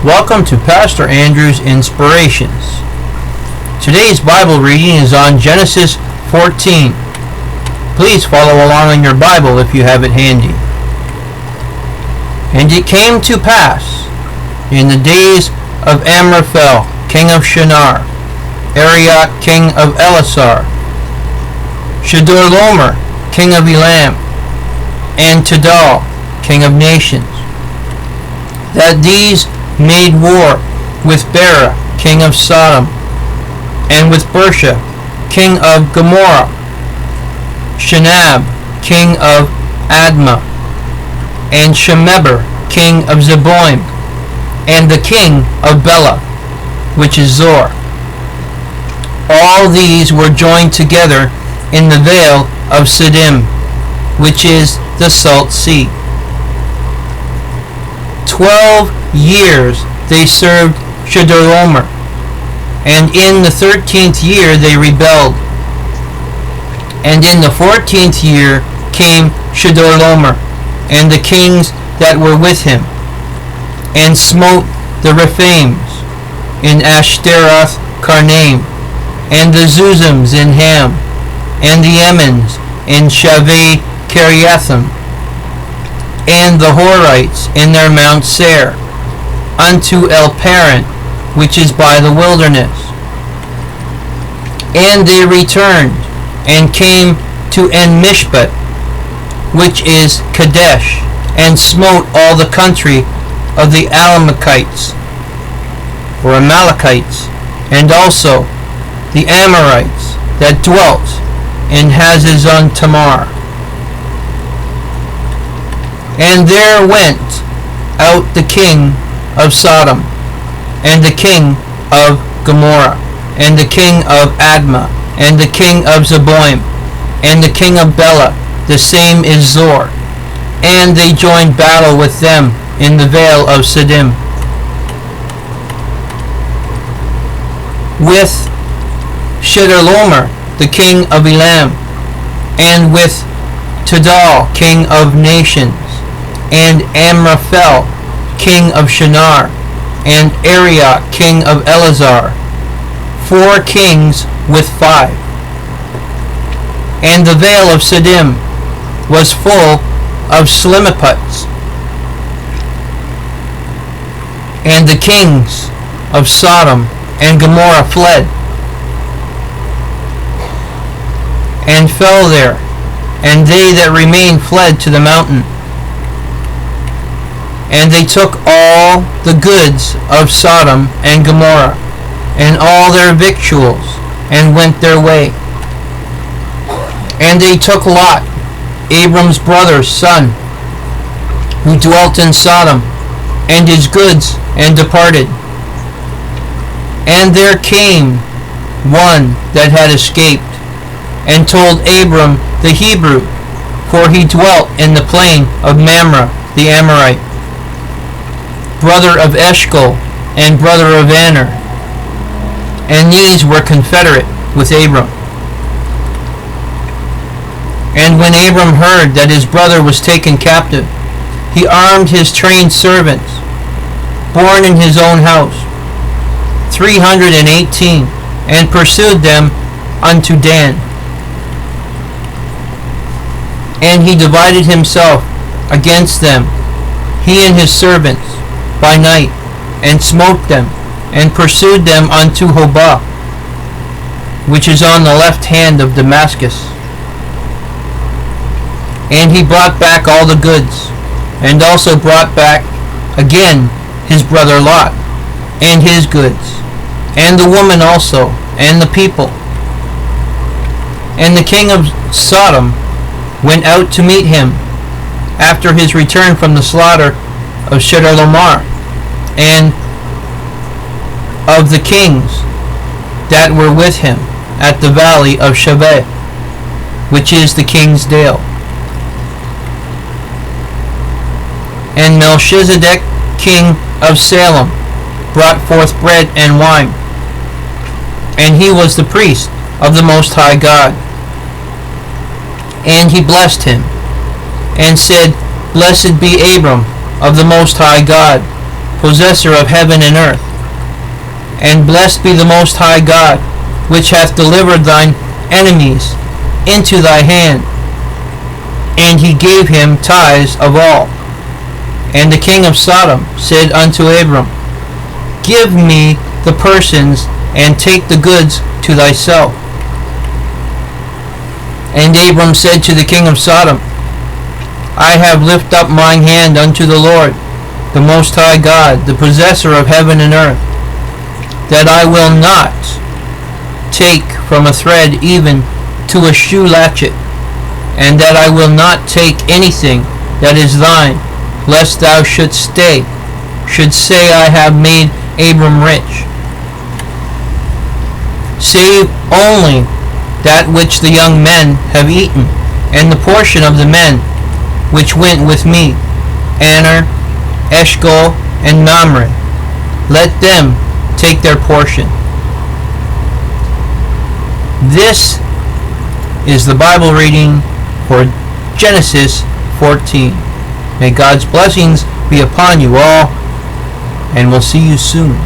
Welcome to Pastor Andrew's Inspirations. Today's Bible reading is on Genesis 14. Please follow along in your Bible if you have it handy. And it came to pass in the days of Amraphel, king of Shinar, Arioch, king of Elasar, Chedorlaomer, king of Elam, and Tidal, king of nations, that these made war with Bera, king of Sodom, and with Bersha, king of Gomorrah, Shinab, king of Admah, and Shemeber, king of Zeboim, and the king of Bela, which is Zor. All these were joined together in the vale of Siddim, which is the Salt Sea. 12 years they served Chedorlaomer, and in the 13th year they rebelled. And in the 14th year came Chedorlaomer, and the kings that were with him, and smote the Rephaims in Ashtaroth Karnaim, and the Zuzims in Ham, and the Emmons in Shaveh Kiriathim, and the Horites in their Mount Seir, unto El-Paran, which is by the wilderness. And they returned, and came to En-Mishpat, which is Kadesh, and smote all the country of the Amalekites, and also the Amorites that dwelt in Hazazon Tamar. And there went out the king of Sodom, and the king of Gomorrah, and the king of Admah, and the king of Zeboim, and the king of Bela, the same is Zor, and they joined battle with them in the vale of Siddim. With Chedorlaomer, the king of Elam, and with Tidal, king of nations, and Amraphel, king of Shinar, and Arioch, king of Elasar, 4 kings with 5. And the vale of Siddim was full of Slimipputs, and the kings of Sodom and Gomorrah fled, and fell there, and they that remained fled to the mountain. And they took all the goods of Sodom and Gomorrah, and all their victuals, and went their way. And they took Lot, Abram's brother's son, who dwelt in Sodom, and his goods, and departed. And there came one that had escaped, and told Abram the Hebrew, for he dwelt in the plain of Mamre the Amorite, brother of Eshcol, and brother of Aner, and these were confederate with Abram. And when Abram heard that his brother was taken captive, he armed his trained servants, born in his own house, 318, and pursued them unto Dan. And he divided himself against them, he and his servants, by night, and smote them, and pursued them unto Hobah, which is on the left hand of Damascus. And he brought back all the goods, and also brought back again his brother Lot, and his goods, and the woman also, and the people. And the king of Sodom went out to meet him after his return from the slaughter of Chedorlaomer, and of the kings that were with him at the valley of Shaveh, which is the king's dale. And Melchizedek, king of Salem, brought forth bread and wine, and he was the priest of the Most High God. And he blessed him, and said, Blessed be Abram of the Most High God, possessor of heaven and earth. And blessed be the Most High God, which hath delivered thine enemies into thy hand. And he gave him tithes of all. And the king of Sodom said unto Abram, Give me the persons, and take the goods to thyself. And Abram said to the king of Sodom, I have lifted up mine hand unto the Lord, the Most High God, the possessor of heaven and earth, that I will not take from a thread even to a shoe latchet, and that I will not take anything that is thine, lest thou shouldst say, I have made Abram rich. Save only that which the young men have eaten, and the portion of the men which went with me, Aner, Eshcol, and Mamre. Let them take their portion. This is the Bible reading for Genesis 14. May God's blessings be upon you all, and we'll see you soon.